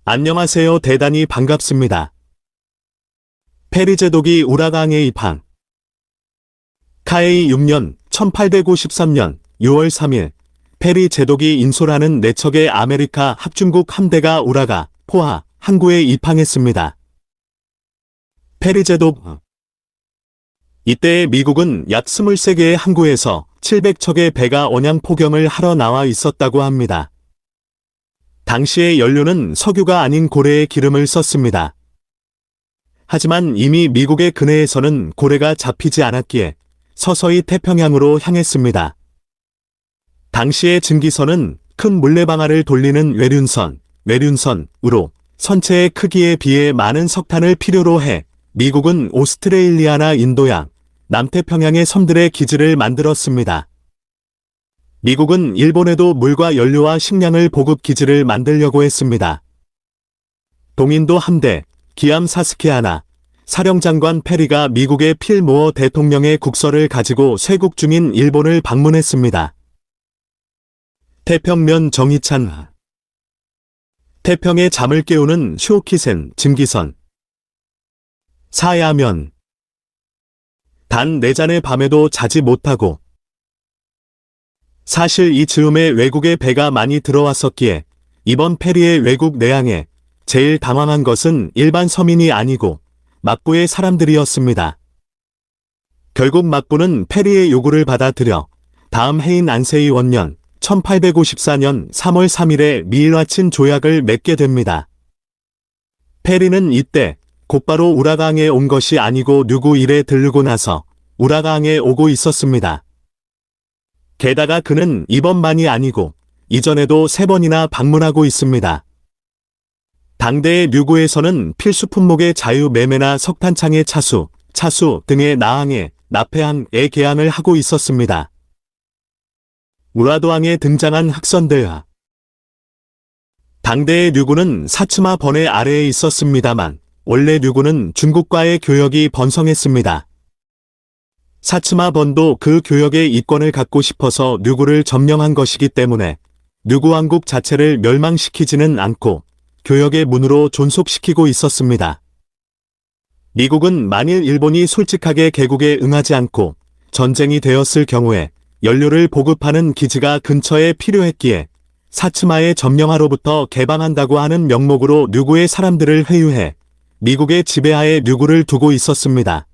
안녕하세요. 대단히 반갑습니다. 페리 제독이 우라강에 입항. 카에이 6년 1853년 6월 3일 페리 제독이 인솔하는 4척의 아메리카 합중국 함대가 우라가, 포하, 항구에 입항했습니다. 페리 제독. 이때 미국은 약 23개의 항구에서 700척의 배가 원양 포경을 하러 나와 있었다고 합니다. 당시의 연료는 석유가 아닌 고래의 기름을 썼습니다. 하지만 이미 미국의 근해에서는 고래가 잡히지 않았기에 서서히 태평양으로 향했습니다. 당시의 증기선은 큰 물레방아를 돌리는 외륜선으로 선체의 크기에 비해 많은 석탄을 필요로 해 미국은 오스트레일리아나 인도양, 남태평양의 섬들의 기지를 만들었습니다. 미국은 일본에도 물과 연료와 식량을 보급 기지를 만들려고 했습니다. 동인도 함대, 기암 사스케하나, 사령장관 페리가 미국의 필모어 대통령의 국서를 가지고 쇄국 중인 일본을 방문했습니다. 태평면 정이찬. 태평의 잠을 깨우는 쇼키센 증기선. 사야면. 단 4잔의 밤에도 자지 못하고. 사실 이 즈음에 외국의 배가 많이 들어왔었기에 이번 페리의 외국 내항에 제일 당황한 것은 일반 서민이 아니고 막부의 사람들이었습니다. 결국 막부는 페리의 요구를 받아들여 다음 해인 안세이 원년 1854년 3월 3일에 미일와친 조약을 맺게 됩니다. 페리는 이때 곧바로 우라강에 온 것이 아니고 누구 일에 들르고 나서 우라강에 오고 있었습니다. 게다가 그는 이번만이 아니고 이전에도 3번이나 방문하고 있습니다. 당대의 류구에서는 필수 품목의 자유 매매나 석탄창의 차수 등의 나항에 납해항에 개항을 하고 있었습니다. 우라도항에 등장한 흑선대와 당대의 류구는 사츠마 번의 아래에 있었습니다만 원래 류구는 중국과의 교역이 번성했습니다. 사츠마 번도 그 교역의 이권을 갖고 싶어서 류구를 점령한 것이기 때문에 류구 왕국 자체를 멸망시키지는 않고 교역의 문으로 존속시키고 있었습니다. 미국은 만일 일본이 솔직하게 개국에 응하지 않고 전쟁이 되었을 경우에 연료를 보급하는 기지가 근처에 필요했기에 사츠마의 점령하로부터 개방한다고 하는 명목으로 류구의 사람들을 회유해 미국의 지배하에 류구를 두고 있었습니다.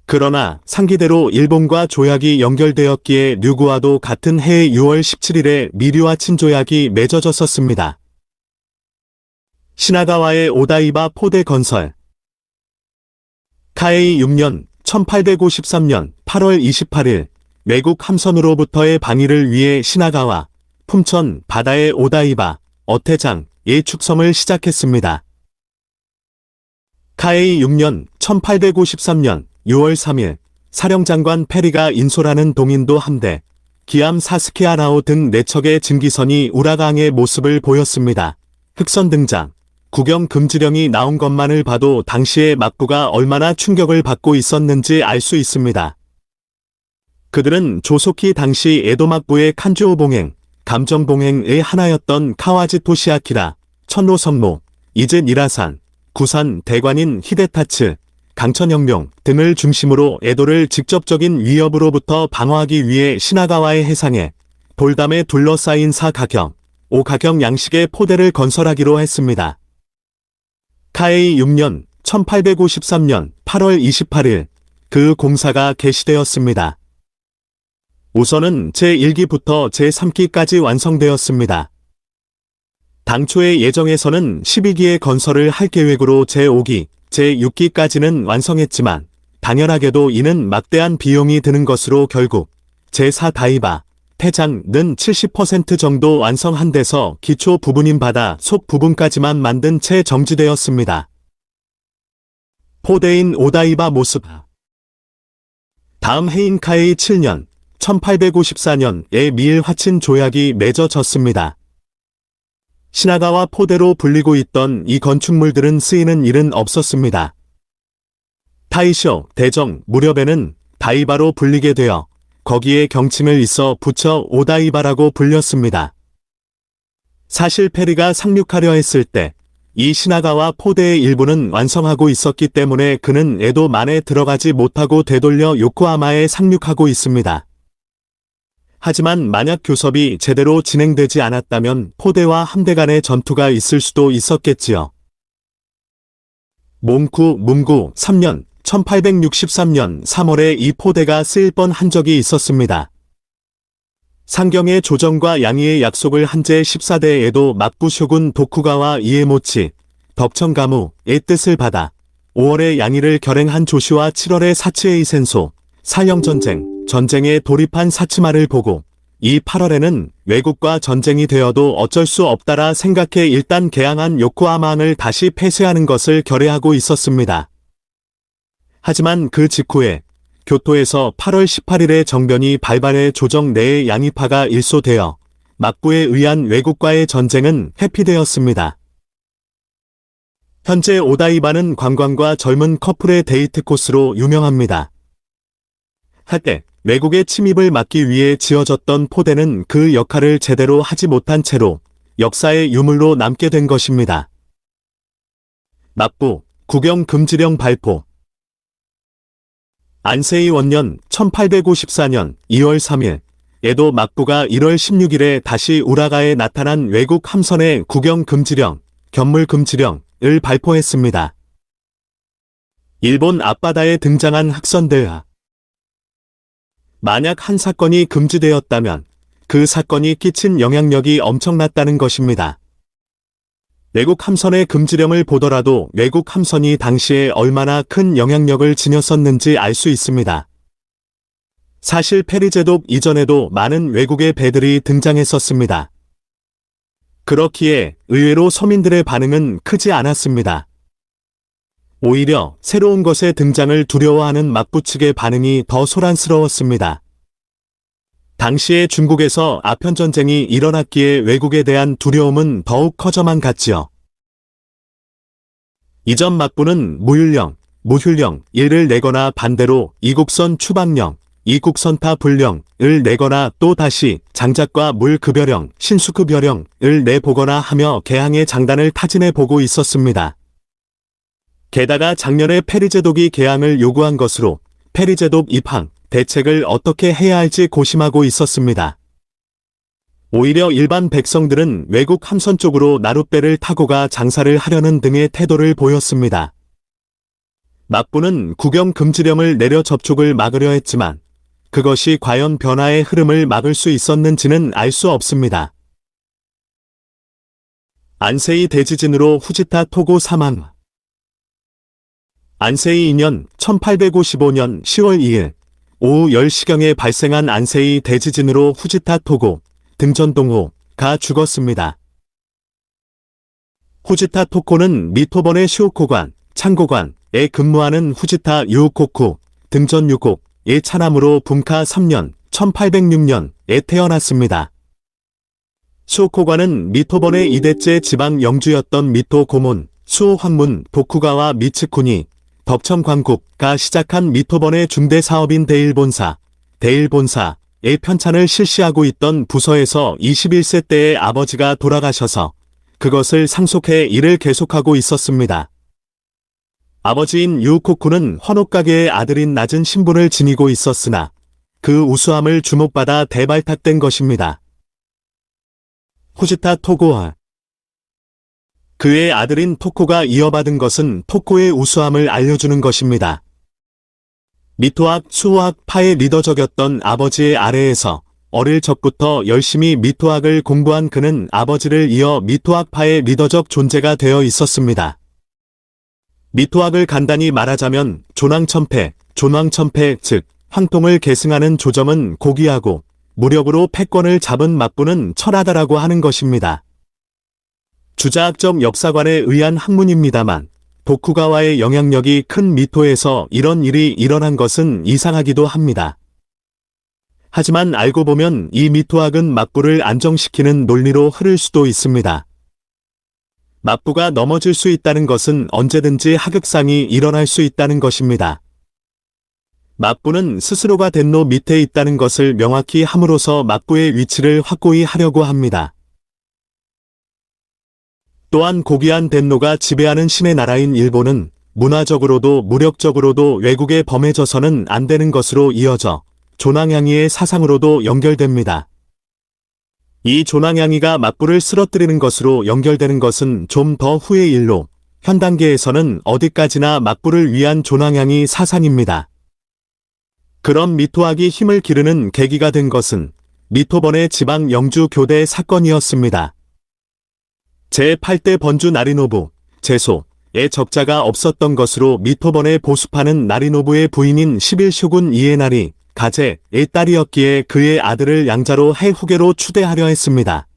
그러나 상기대로 일본과 조약이 연결되었기에 류구와도 같은 해의 6월 17일에 미류와친 조약이 맺어졌었습니다. 시나가와의 오다이바 포대 건설. 카에이 6년 1853년 8월 28일 외국 함선으로부터의 방위를 위해 시나가와, 품천, 바다의 오다이바, 어태장의 축섬을 시작했습니다. 카에이 6년 1853년 6월 3일 사령장관 페리가 인솔하는 동인도 함대, 기암 사스케아나오 등 4척의 증기선이 우라강의 모습을 보였습니다. 흑선 등장, 구경 금지령이 나온 것만을 봐도 당시의 막부가 얼마나 충격을 받고 있었는지 알 수 있습니다. 그들은 조속히 당시 에도 막부의 칸주오 봉행, 감정 봉행의 하나였던 카와지 토시아키라, 천로 성모, 이즈 니라산, 구산 대관인 히데타츠, 강천혁명 등을 중심으로 에도를 직접적인 위협으로부터 방어하기 위해 시나가와의 해상에 돌담에 둘러싸인 4가경, 5가경 양식의 포대를 건설하기로 했습니다. 카에이 6년 1853년 8월 28일 그 공사가 개시되었습니다. 우선은 제1기부터 제3기까지 완성되었습니다. 당초의 예정에서는 12기의 건설을 할 계획으로 제5기, 제6기까지는 완성했지만 당연하게도 이는 막대한 비용이 드는 것으로 결국 제4다이바, 태장는 70% 정도 완성한 데서 기초 부분인 바다 속 부분까지만 만든 채 정지되었습니다. 포대인 오다이바 모습. 다음 해인 카에이 7년 1854년에 미일 화친 조약이 맺어졌습니다. 시나가와 포대로 불리고 있던 이 건축물들은 쓰이는 일은 없었습니다. 타이쇼, 대정 무렵에는 다이바로 불리게 되어 거기에 경칭을 있어 붙여 오다이바라고 불렸습니다. 사실 페리가 상륙하려 했을 때 이 시나가와 포대의 일부는 완성하고 있었기 때문에 그는 에도 만에 들어가지 못하고 되돌려 요코하마에 상륙하고 있습니다. 하지만 만약 교섭이 제대로 진행되지 않았다면 포대와 함대 간의 전투가 있을 수도 있었겠지요. 몽쿠 문구 3년 1863년 3월에 이 포대가 쓰일 뻔한 적이 있었습니다. 상경의 조정과 양의의 약속을 한제 14대에도 막부 쇼군 도쿠가와 이에모치, 덕청가무의 뜻을 받아 5월에 양의를 결행한 조시와 7월에 사츠에이 센소, 전쟁에 돌입한 사츠마를 보고 이 8월에는 외국과 전쟁이 되어도 어쩔 수 없다라 생각해 일단 개항한 요코하마항을 다시 폐쇄하는 것을 결의하고 있었습니다. 하지만 그 직후에 교토에서 8월 18일에 정변이 발발해 조정 내의 양의파가 일소되어 막부에 의한 외국과의 전쟁은 회피되었습니다. 현재 오다이바는 관광과 젊은 커플의 데이트 코스로 유명합니다. 한때 외국의 침입을 막기 위해 지어졌던 포대는 그 역할을 제대로 하지 못한 채로 역사의 유물로 남게 된 것입니다. 막부 구경 금지령 발포. 안세이 원년 1854년 2월 3일 에도 막부가 1월 16일에 다시 우라가에 나타난 외국 함선의 구경 금지령, 견물 금지령을 발포했습니다. 일본 앞바다에 등장한 흑선들. 만약 한 사건이 금지되었다면 그 사건이 끼친 영향력이 엄청났다는 것입니다. 외국 함선의 금지령을 보더라도 외국 함선이 당시에 얼마나 큰 영향력을 지녔었는지 알 수 있습니다. 사실 페리 제독 이전에도 많은 외국의 배들이 등장했었습니다. 그렇기에 의외로 서민들의 반응은 크지 않았습니다. 오히려 새로운 것의 등장을 두려워하는 막부 측의 반응이 더 소란스러웠습니다. 당시에 중국에서 아편전쟁이 일어났기에 외국에 대한 두려움은 더욱 커져만 갔지요. 이전 막부는 무휴령, 일을 내거나 반대로 이국선 추방령, 이국선타 불령을 내거나 또 다시 장작과 물급여령, 신수급여령을 내보거나 하며 개항의 장단을 타진해 보고 있었습니다. 게다가 작년에 페리 제독이 개항을 요구한 것으로 페리 제독 입항, 대책을 어떻게 해야 할지 고심하고 있었습니다. 오히려 일반 백성들은 외국 함선 쪽으로 나룻배를 타고 가 장사를 하려는 등의 태도를 보였습니다. 막부는 구경 금지령을 내려 접촉을 막으려 했지만 그것이 과연 변화의 흐름을 막을 수 있었는지는 알 수 없습니다. 안세이 대지진으로 후지타 토고 사망. 안세이 2년 1855년 10월 2일 오후 10시경에 발생한 안세이 대지진으로 후지타 토고 등전동호가 죽었습니다. 후지타 토코는 미토번의 시오코관, 창고관에 근무하는 후지타 유우코쿠 등전 유곡의 차남으로 분카 3년 1806년에 태어났습니다. 시오코관은 미토번의 2대째 지방 영주였던 미토 고문, 수호 황문, 도쿠가와 미츠쿠니, 덕청광국가 시작한 미토번의 중대 사업인 대일본사의 편찬을 실시하고 있던 부서에서 21세 때의 아버지가 돌아가셔서 그것을 상속해 일을 계속하고 있었습니다. 아버지인 유코쿠는 헌옷가게의 아들인 낮은 신분을 지니고 있었으나 그 우수함을 주목받아 대발탁된 것입니다. 후지타 토고와 그의 아들인 토코가 이어받은 것은 토코의 우수함을 알려주는 것입니다. 미토학, 수호학 파의 리더적이었던 아버지의 아래에서 어릴 적부터 열심히 미토학을 공부한 그는 아버지를 이어 미토학파의 리더적 존재가 되어 있었습니다. 미토학을 간단히 말하자면 존왕천패, 즉 황통을 계승하는 조점은 고귀하고 무력으로 패권을 잡은 막부는 철하다라고 하는 것입니다. 주자학적 역사관에 의한 학문입니다만 도쿠가와의 영향력이 큰 미토에서 이런 일이 일어난 것은 이상하기도 합니다. 하지만 알고 보면 이 미토학은 막부를 안정시키는 논리로 흐를 수도 있습니다. 막부가 넘어질 수 있다는 것은 언제든지 하극상이 일어날 수 있다는 것입니다. 막부는 스스로가 den노 밑에 있다는 것을 명확히 함으로써 막부의 위치를 확고히 하려고 합니다. 또한 고귀한 덴노가 지배하는 신의 나라인 일본은 문화적으로도 무력적으로도 외국에 범해져서는 안 되는 것으로 이어져 조낭양이의 사상으로도 연결됩니다. 이 조낭양이가 막부를 쓰러뜨리는 것으로 연결되는 것은 좀 더 후의 일로 현 단계에서는 어디까지나 막부를 위한 조낭양이 사상입니다. 그런 미토학이 힘을 기르는 계기가 된 것은 미토번의 지방 영주 교대 사건이었습니다. 제8대 번주 나리노부, 제소의 적자가 없었던 것으로 미토번의 보수파는 나리노부의 부인인 11쇼군 이에나리, 가제의 딸이었기에 그의 아들을 양자로 해후계로 추대하려 했습니다.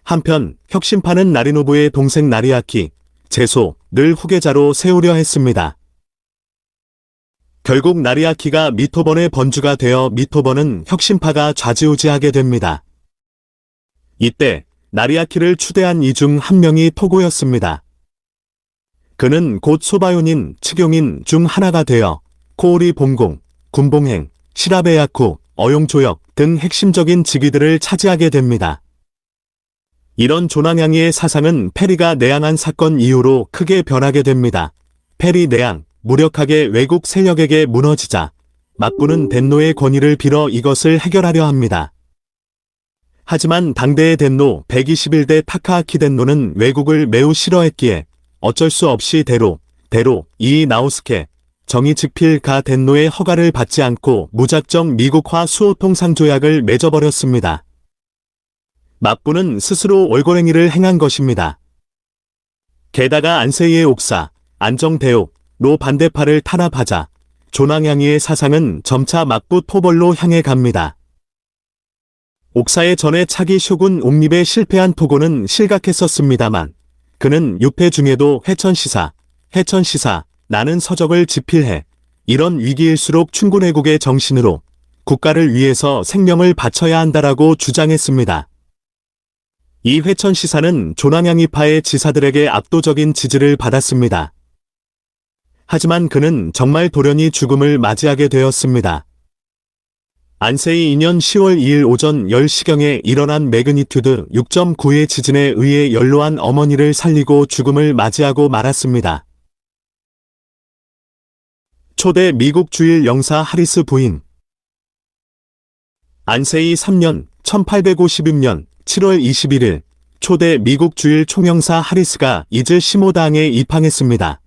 한편 혁신파는 나리노부의 동생 나리아키, 제소를 후계자로 세우려 했습니다. 결국 나리아키가 미토번의 번주가 되어 미토번은 혁신파가 좌지우지하게 됩니다. 이때 나리아키를 추대한 이 중 한 명이 토고였습니다. 그는 곧 소바요닌, 츠경인 중 하나가 되어 코오리 봉공, 군봉행, 시라베야쿠, 어용조역 등 핵심적인 직위들을 차지하게 됩니다. 이런 조낭양이의 사상은 페리가 내항한 사건 이후로 크게 변하게 됩니다. 페리 내항, 무력하게 외국 세력에게 무너지자 막부는 덴노의 권위를 빌어 이것을 해결하려 합니다. 하지만 당대의 덴노 121대 타카하키 덴노는 외국을 매우 싫어했기에 어쩔 수 없이 대로 이 나오스케, 정의 직필 가 덴노의 허가를 받지 않고 무작정 미국화 수호통상조약을 맺어버렸습니다. 막부는 스스로 월거랭이를 행한 것입니다. 게다가 안세이의 옥사, 안정대옥로 반대파를 탄압하자 조낭양이의 사상은 점차 막부 토벌로 향해 갑니다. 옥사의 전에 차기 쇼군 옹립에 실패한 토고는 실각했었습니다만 그는 유패 중에도 해천시사, 나는 서적을 집필해 이런 위기일수록 충군애국의 정신으로 국가를 위해서 생명을 바쳐야 한다라고 주장했습니다. 이 회천시사는 조낭양이파의 지사들에게 압도적인 지지를 받았습니다. 하지만 그는 정말 돌연히 죽음을 맞이하게 되었습니다. 안세이 2년 10월 2일 오전 10시경에 일어난 매그니튜드 6.9의 지진에 의해 연로한 어머니를 살리고 죽음을 맞이하고 말았습니다. 초대 미국 주일 영사 하리스 부인. 안세이 3년 1856년 7월 21일 초대 미국 주일 총영사 하리스가 이즈 시모다항에 입항했습니다.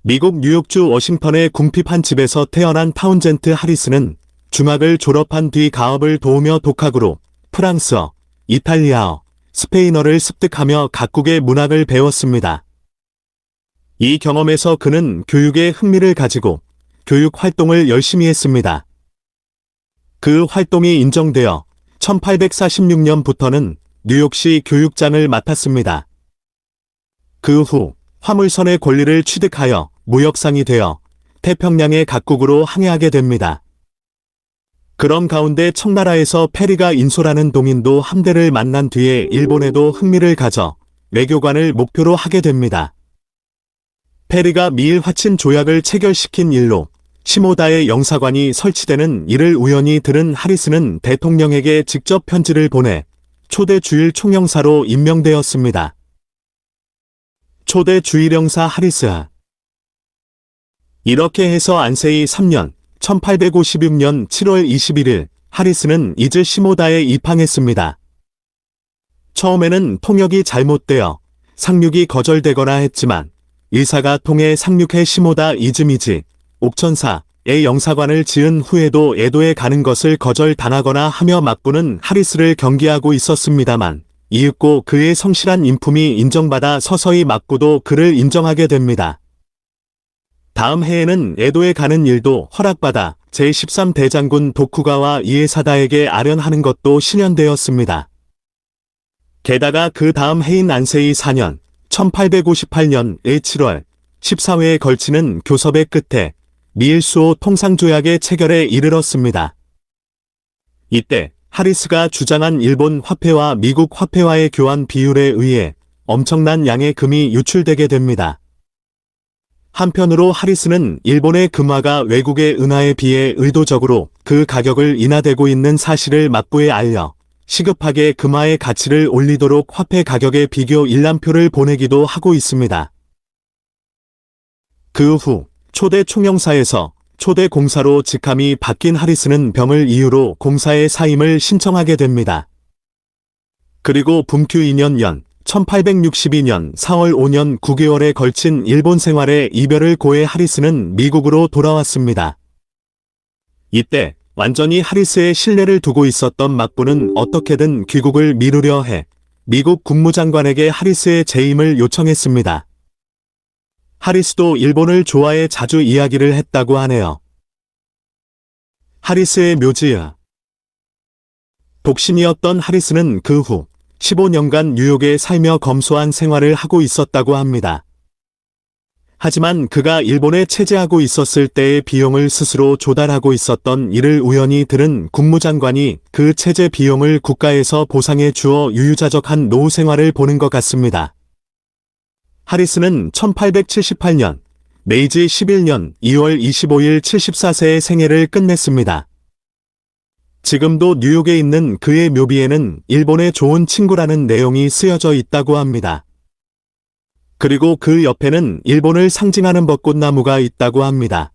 미국 뉴욕주 워싱턴의 궁핍한 집에서 태어난 타운젠트 하리스는 중학을 졸업한 뒤 가업을 도우며 독학으로 프랑스어, 이탈리아어, 스페인어를 습득하며 각국의 문학을 배웠습니다. 이 경험에서 그는 교육에 흥미를 가지고 교육 활동을 열심히 했습니다. 그 활동이 인정되어 1846년부터는 뉴욕시 교육장을 맡았습니다. 그 후 화물선의 권리를 취득하여 무역상이 되어 태평양의 각국으로 항해하게 됩니다. 그런 가운데 청나라에서 페리가 인소라는 동인도 함대를 만난 뒤에 일본에도 흥미를 가져 외교관을 목표로 하게 됩니다. 페리가 미일 화친 조약을 체결시킨 일로 시모다의 영사관이 설치되는 이를 우연히 들은 하리스는 대통령에게 직접 편지를 보내 초대 주일 총영사로 임명되었습니다. 초대 주일영사 하리스. 이렇게 해서 안세이 3년 1856년 7월 21일 하리스는 이즈 시모다에 입항했습니다. 처음에는 통역이 잘못되어 상륙이 거절되거나 했지만 의사가 통해 상륙해 시모다 이즈미지 옥천사의 영사관을 지은 후에도 에도에 가는 것을 거절당하거나 하며 막부는 하리스를 경계하고 있었습니다만 이윽고 그의 성실한 인품이 인정받아 서서히 막부도 그를 인정하게 됩니다. 다음 해에는 에도에 가는 일도 허락받아 제13대장군 도쿠가와 이에사다에게 아련하는 것도 실현되었습니다. 게다가 그 다음 해인 안세이 4년 1858년의 7월 14회에 걸치는 교섭의 끝에 미일수호 통상조약의 체결에 이르렀습니다. 이때 하리스가 주장한 일본 화폐와 미국 화폐와의 교환 비율에 의해 엄청난 양의 금이 유출되게 됩니다. 한편으로 하리스는 일본의 금화가 외국의 은화에 비해 의도적으로 그 가격을 인하되고 있는 사실을 막부에 알려 시급하게 금화의 가치를 올리도록 화폐 가격의 비교 일람표를 보내기도 하고 있습니다. 그 후 초대 총영사에서 초대 공사로 직함이 바뀐 하리스는 병을 이유로 공사의 사임을 신청하게 됩니다. 그리고 분큐 2년 연 1862년 4월 5년 9개월에 걸친 일본 생활의 이별을 고해 하리스는 미국으로 돌아왔습니다. 이때 완전히 하리스의 신뢰를 두고 있었던 막부는 어떻게든 귀국을 미루려 해 미국 국무장관에게 하리스의 재임을 요청했습니다. 하리스도 일본을 좋아해 자주 이야기를 했다고 하네요. 하리스의 묘지야. 독신이었던 하리스는 그 후 15년간 뉴욕에 살며 검소한 생활을 하고 있었다고 합니다. 하지만 그가 일본에 체제하고 있었을 때의 비용을 스스로 조달하고 있었던 이를 우연히 들은 국무장관이 그 체제 비용을 국가에서 보상해 주어 유유자적한 노후 생활을 보는 것 같습니다. 하리스는 1878년 메이지 11년 2월 25일 74세의 생애를 끝냈습니다. 지금도 뉴욕에 있는 그의 묘비에는 일본의 좋은 친구라는 내용이 쓰여져 있다고 합니다. 그리고 그 옆에는 일본을 상징하는 벚꽃나무가 있다고 합니다.